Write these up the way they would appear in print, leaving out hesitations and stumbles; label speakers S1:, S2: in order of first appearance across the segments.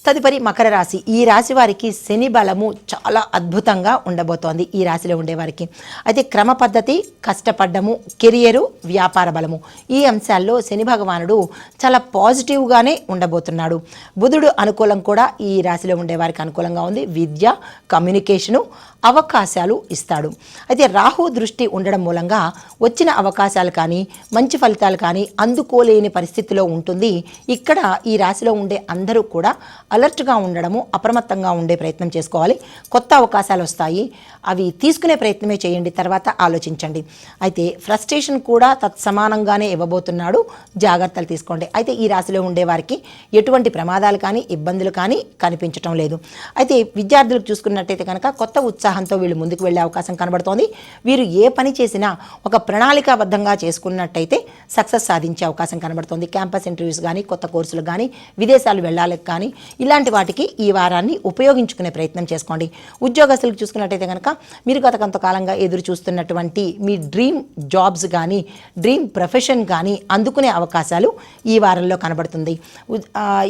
S1: తదుపరి మకర రాశి. ఈ రాశి వారికి శని బలము చాలా అద్భుతంగా ఉండబోతోంది. ఈ రాశిలో ఉండేవారికి అయితే క్రమ పద్ధతి, కష్టపడ్డము, కెరియరు, వ్యాపార బలము ఈ అంశాల్లో శని భగవానుడు చాలా పాజిటివ్గానే ఉండబోతున్నాడు. బుధుడు అనుకూలం కూడా ఈ రాశిలో ఉండేవారికి అనుకూలంగా ఉంది. విద్య, కమ్యూనికేషను, అవకాశాలు ఇస్తాడు. అయితే రాహు దృష్టి ఉండడం మూలంగా వచ్చిన అవకాశాలు కానీ మంచి ఫలితాలు కానీ అందుకోలేని పరిస్థితిలో ఉంటుంది. ఇక్కడ ఈ రాశిలో ఉండే అందరూ కూడా అలర్ట్గా ఉండడము, అప్రమత్తంగా ఉండే ప్రయత్నం చేసుకోవాలి. కొత్త అవకాశాలు వస్తాయి, అవి తీసుకునే ప్రయత్నమే చేయండి, తర్వాత ఆలోచించండి. అయితే ఫ్రస్ట్రేషన్ కూడా తత్సమానంగానే ఇవ్వబోతున్నాడు, జాగ్రత్తలు తీసుకోండి. అయితే ఈ రాశిలో ఉండేవారికి ఎటువంటి ప్రమాదాలు కానీ ఇబ్బందులు కానీ కనిపించటం లేదు. అయితే విద్యార్థులకు చూసుకున్నట్టయితే కనుక కొత్త ఉత్సాహంతో వీళ్ళు ముందుకు వెళ్ళే అవకాశం కనబడుతోంది. వీరు ఏ పని చేసినా ఒక ప్రణాళికాబద్ధంగా చేసుకున్నట్టయితే సక్సెస్ సాధించే అవకాశం కనబడుతోంది. క్యాంపస్ ఇంటర్వ్యూస్ కానీ, కొత్త కోర్సులు కానీ, విదేశాలు వెళ్ళాలి కానీ ఇలాంటి వాటికి ఈ వారాన్ని ఉపయోగించుకునే ప్రయత్నం చేసుకోండి. ఉద్యోగస్తులకు చూసుకున్నట్టయితే కనుక మీరు గత కొంతకాలంగా ఎదురు చూస్తున్నటువంటి మీ డ్రీమ్ జాబ్స్ కానీ, డ్రీమ్ ప్రొఫెషన్ కానీ అందుకునే అవకాశాలు ఈ వారంలో కనబడుతుంది.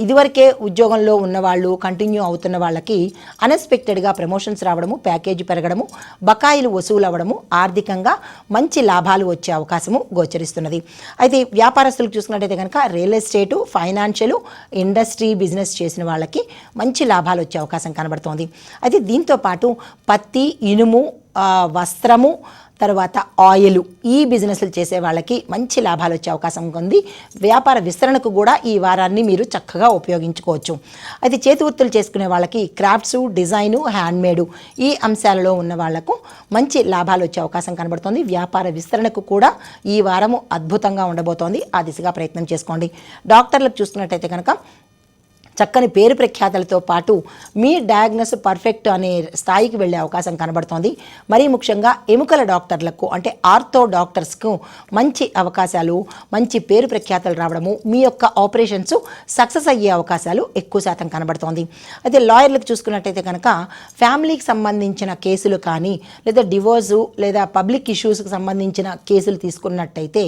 S1: ఇదివరకే ఉద్యోగంలో ఉన్నవాళ్ళు, కంటిన్యూ అవుతున్న వాళ్ళకి అన్ఎక్స్పెక్టెడ్గా ప్రమోషన్స్ రావడము, ప్యాకేజీ పెరగడము, బకాయిలు వసూలు అవ్వడము, ఆర్థికంగా మంచి లాభాలు వచ్చే అవకాశము గోచరిస్తున్నది. అయితే వ్యాపారస్తులకు చూసుకున్నట్టయితే కనుక real estate, financial, industry, business చేసిన వాళ్ళకి మంచి లాభాలు వచ్చే అవకాశం కనబడుతోంది. అయితే దీంతో పాటు పత్తి, ఇనుము, వస్త్రము, తర్వాత ఆయిల్ ఈ బిజినెస్లు చేసే వాళ్ళకి మంచి లాభాలు వచ్చే అవకాశం ఉంది. వ్యాపార విస్తరణకు కూడా ఈ వారాన్ని మీరు చక్కగా ఉపయోగించుకోవచ్చు. అయితే చేతి వృత్తులు చేసుకునే వాళ్ళకి క్రాఫ్ట్స్, డిజైను, హ్యాండ్మేడు ఈ అంశాలలో ఉన్న వాళ్లకు మంచి లాభాలు వచ్చే అవకాశం కనబడుతుంది. వ్యాపార విస్తరణకు కూడా ఈ వారము అద్భుతంగా ఉండబోతోంది. ఆ దిశగా ప్రయత్నం చేసుకోండి. డాక్టర్లకు చూసుకున్నట్టయితే కనుక చక్కని పేరు ప్రఖ్యాతలతో పాటు మీ డయాగ్నోస్ పర్ఫెక్ట్ అనే స్థాయికి వెళ్ళే అవకాశం కనబడుతోంది. మరీ ముఖ్యంగా ఎముకల డాక్టర్లకు అంటే ఆర్థో డాక్టర్స్కు మంచి అవకాశాలు, మంచి పేరు ప్రఖ్యాతలు రావడము, మీ యొక్క ఆపరేషన్స్ సక్సెస్ అయ్యే అవకాశాలు ఎక్కువ శాతం కనబడుతోంది. అయితే లాయర్లకు చూసుకున్నట్టయితే కనుక ఫ్యామిలీకి సంబంధించిన కేసులు కానీ, లేదా డివోర్సు లేదా పబ్లిక్ ఇష్యూస్కి సంబంధించిన కేసులు తీసుకున్నట్టయితే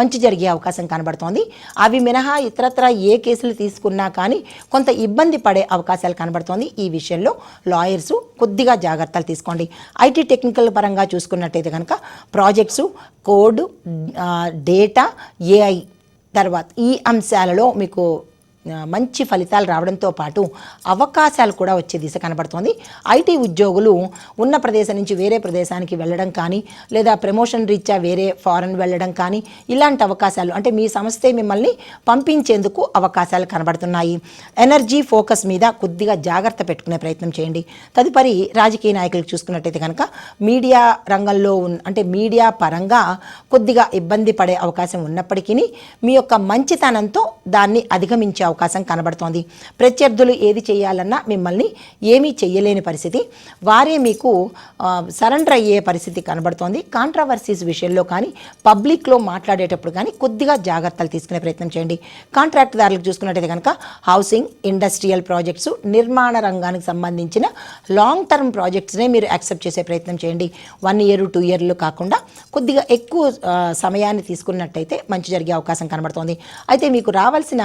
S1: మంచి జరిగే అవకాశం కనబడుతోంది. అవి మినహా ఇతరత్ర ఏ కేసులు తీసుకున్నా కానీ కొంత ఇబ్బంది పడే అవకాశాలు కనబడుతోంది. ఈ విషయంలో లాయర్సు కొద్దిగా జాగ్రత్తలు తీసుకోండి. ఐటీ టెక్నికల్ పరంగా చూసుకున్నట్టయితే కనుక ప్రాజెక్ట్సు, కోడ్, డేటా, ఏఐ తర్వాత ఈ అంశాలలో మీకు మంచి ఫలితాలు రావడంతో పాటు అవకాశాలు కూడా వచ్చే దిశ కనబడుతోంది. ఐటీ ఉద్యోగులు ఉన్న ప్రదేశం నుంచి వేరే ప్రదేశానికి వెళ్ళడం కానీ, లేదా ప్రమోషన్ రీత్యా వేరే ఫారెన్ వెళ్ళడం కానీ ఇలాంటి అవకాశాలు అంటే మీ సంస్థే మిమ్మల్ని పంపించేందుకు అవకాశాలు కనబడుతున్నాయి. ఎనర్జీ ఫోకస్ మీద కొద్దిగా జాగ్రత్త పెట్టుకునే ప్రయత్నం చేయండి. తదుపరి రాజకీయ నాయకులకు చూసుకున్నట్టయితే కనుక మీడియా రంగంలో అంటే మీడియా పరంగా కొద్దిగా ఇబ్బంది పడే అవకాశం ఉన్నప్పటికీ మీ యొక్క మంచితనంతో దాన్ని అధిగమించే అవకాశం కనబడుతోంది. ప్రత్యర్థులు ఏది చేయాలన్నా మిమ్మల్ని ఏమీ చెయ్యలేని పరిస్థితి, వారే మీకు సరెండర్ అయ్యే పరిస్థితి కనబడుతోంది. కాంట్రవర్సీస్ విషయంలో కానీ, పబ్లిక్లో మాట్లాడేటప్పుడు కానీ కొద్దిగా జాగ్రత్తలు తీసుకునే ప్రయత్నం చేయండి. కాంట్రాక్టుదారులకు చూసుకున్నట్టయితే కనుక హౌసింగ్, ఇండస్ట్రియల్ ప్రాజెక్ట్స్, నిర్మాణ రంగానికి సంబంధించిన లాంగ్ టర్మ్ ప్రాజెక్ట్స్నే మీరు యాక్సెప్ట్ చేసే ప్రయత్నం చేయండి. 1 year 2 years కాకుండా కొద్దిగా ఎక్కువ సమయాన్ని తీసుకున్నట్టయితే మంచి జరిగే అవకాశం కనబడుతోంది. అయితే మీకు రావాల్సిన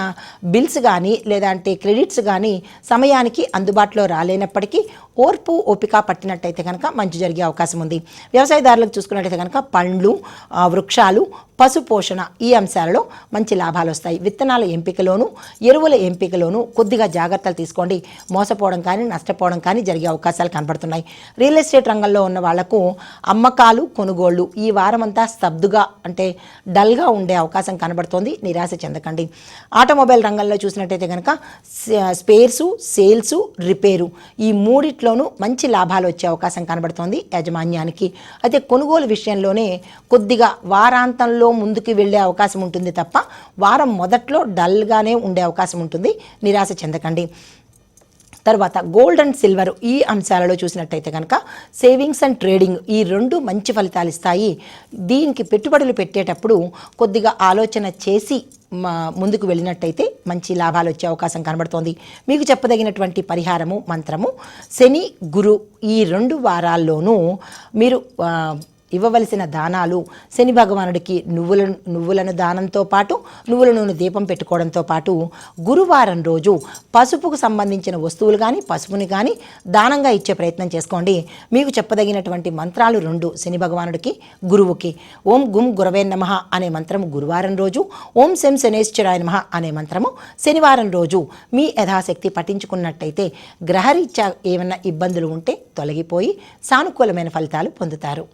S1: బిల్స్ కానీ లేదంటే క్రెడిట్స్ కానీ సమయానికి అందుబాటులో రాలేనప్పటికీ ఓర్పు ఓపిక పట్టినట్టయితే కనుక మంచి జరిగే అవకాశం ఉంది. వ్యవసాయదారులకు చూసుకున్నట్టయితే కనుక పండ్లు, వృక్షాలు, పశు పోషణ ఈ అంశాలలో మంచి లాభాలు వస్తాయి. విత్తనాల ఎంపికలోను, ఎరువుల ఎంపికలోను కొద్దిగా జాగ్రత్తలు తీసుకోండి. మోసపోవడం కానీ, నష్టపోవడం కానీ జరిగే అవకాశాలు కనబడుతున్నాయి. రియల్ ఎస్టేట్ రంగంలో ఉన్న వాళ్లకు అమ్మకాలు, కొనుగోళ్లు ఈ వారం అంతా స్తబ్దుగా అంటే డల్గా ఉండే అవకాశం కనబడుతోంది. నిరాశ చెందకండి. ఆటోమొబైల్ రంగంలో చూసినట్టయితే కనుక స్పేర్సు, సేల్సు, రిపేరు ఈ మూడిట్లోనూ మంచి లాభాలు వచ్చే అవకాశం కనబడుతోంది యాజమాన్యానికి. అయితే కొనుగోలు విషయంలోనే కొద్దిగా వారాంతంలో ముందుకు వెళ్ళే అవకాశం ఉంటుంది తప్ప వారం మొదట్లో డల్గానే ఉండే అవకాశం ఉంటుంది. నిరాశ చెందకండి. తర్వాత గోల్డ్ అండ్ సిల్వర్ ఈ అంశాలలో చూసినట్టయితే కనుక సేవింగ్స్ అండ్ ట్రేడింగ్ ఈ రెండు మంచి ఫలితాలు ఇస్తాయి. దీనికి పెట్టుబడులు పెట్టేటప్పుడు కొద్దిగా ఆలోచన చేసి ముందుకు వెళ్ళినట్టయితే మంచి లాభాలు వచ్చే అవకాశం కనబడుతోంది. మీకు చెప్పదగినటువంటి పరిహారము, మంత్రము శని, గురు ఈ 2 వారాల్లోనూ మీరు ఇవ్వవలసిన దానాలు శని భగవానుడికి నువ్వులను దానంతో పాటు నువ్వుల నూనె దీపం పెట్టుకోవడంతో పాటు గురువారం రోజు పసుపుకు సంబంధించిన వస్తువులు కానీ పసుపుని కానీ దానంగా ఇచ్చే ప్రయత్నం చేసుకోండి. మీకు చెప్పదగినటువంటి మంత్రాలు 2 శని భగవానుడికి గురువుకి. ఓం గుం గురవే నమః అనే మంత్రము గురువారం రోజు, ఓం శం శనేశ్వరాయ నమః అనే మంత్రము శనివారం రోజు మీ యథాశక్తి పఠించుకున్నట్టయితే గ్రహరీత్యా ఏమైనా ఇబ్బందులు ఉంటే తొలగిపోయి సానుకూలమైన ఫలితాలు పొందుతారు.